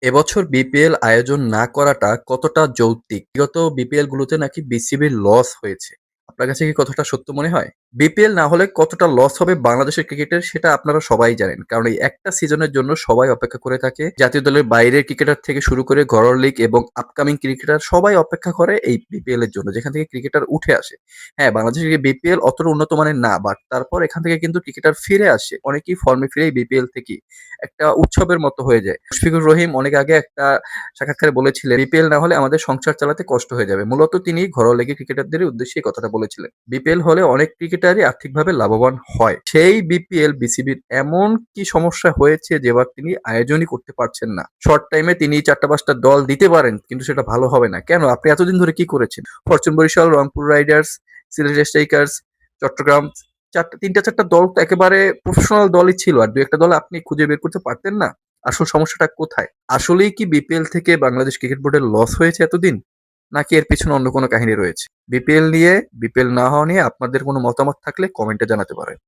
এবছর বিপিএল আয়োজন না করাটা কতটা যৌক্তিক? বিগত বিপিএল গুলোতে নাকি বিসিবির লস হয়েছে। আপনার কাছে কি কথাটা সত্য মনে হয়? বিপিএল না হলে কতটা লস হবে বাংলাদেশের ক্রিকেটের সেটা আপনারা সবাই জানেন। কারণ এই একটা সিজনের জন্য সবাই অপেক্ষা করে থাকে। জাতীয় দলের বাইরের ক্রিকেটার থেকে শুরু করে ঘরোয়া লিগ এবং আপকামিং ক্রিকেটার সবাই অপেক্ষা করে এই বিপিএল এর জন্য, যেখান থেকে ক্রিকেটার উঠে আসে। হ্যাঁ, বাংলাদেশের বিপিএল অতটা উন্নত মানের না, বাট তারপর এখান থেকে কিন্তু ক্রিকেটার ফিরে আসে। অনেকেই ফর্মে ফিরে এই বিপিএল থেকেই। একটা উৎসবের মতো হয়ে যায়। মুশফিকুর রহিম অনেক আগে একটা সাক্ষাৎকারে বলেছিলেন, "বিপিএল না হলে আমাদের সংসার চালাতে কষ্ট হয়ে যাবে।" মূলত তিনি ঘরোয়া লিগের ক্রিকেটারদের উদ্দেশ্যে এই কথাটা বলেছিলেন। বিপিএল হলে অনেক ক্রিকেটারই আর্থিকভাবে লাভবান হয়। সেই বিপিএল বিসিবির এমন কি সমস্যা হয়েছে যে এবার তিনি আয়োজনই করতে পারছেন না। শর্ট টাইমে তিনি ৪টা ৫টা দল দিতে পারেন, কিন্তু সেটা ভালো হবে না। কেন? আপনি এতদিন ধরে কি করেছেন? Fortune Barishal, Rangpur riders, Sylhet strikers, Chattogram ৩টা ৪টা দল তো একেবারে প্রফেশনাল দলই ছিল। আর ২-১টা দল আপনি খুঁজে বের করতে পারতেন না? আসল সমস্যাটা কোথায়? আসলেই কি বিপিএল থেকে বাংলাদেশ ক্রিকেট বোর্ডের লস হয়েছে এতদিন? নাকি এর পিছনে অন্য কোনো কাহিনী রয়েছে? বিপিএল নিয়ে, বিপিএল না হওয়া নিয়ে আপনাদের কোনো মতামত থাকলে কমেন্টে জানাতে পারেন।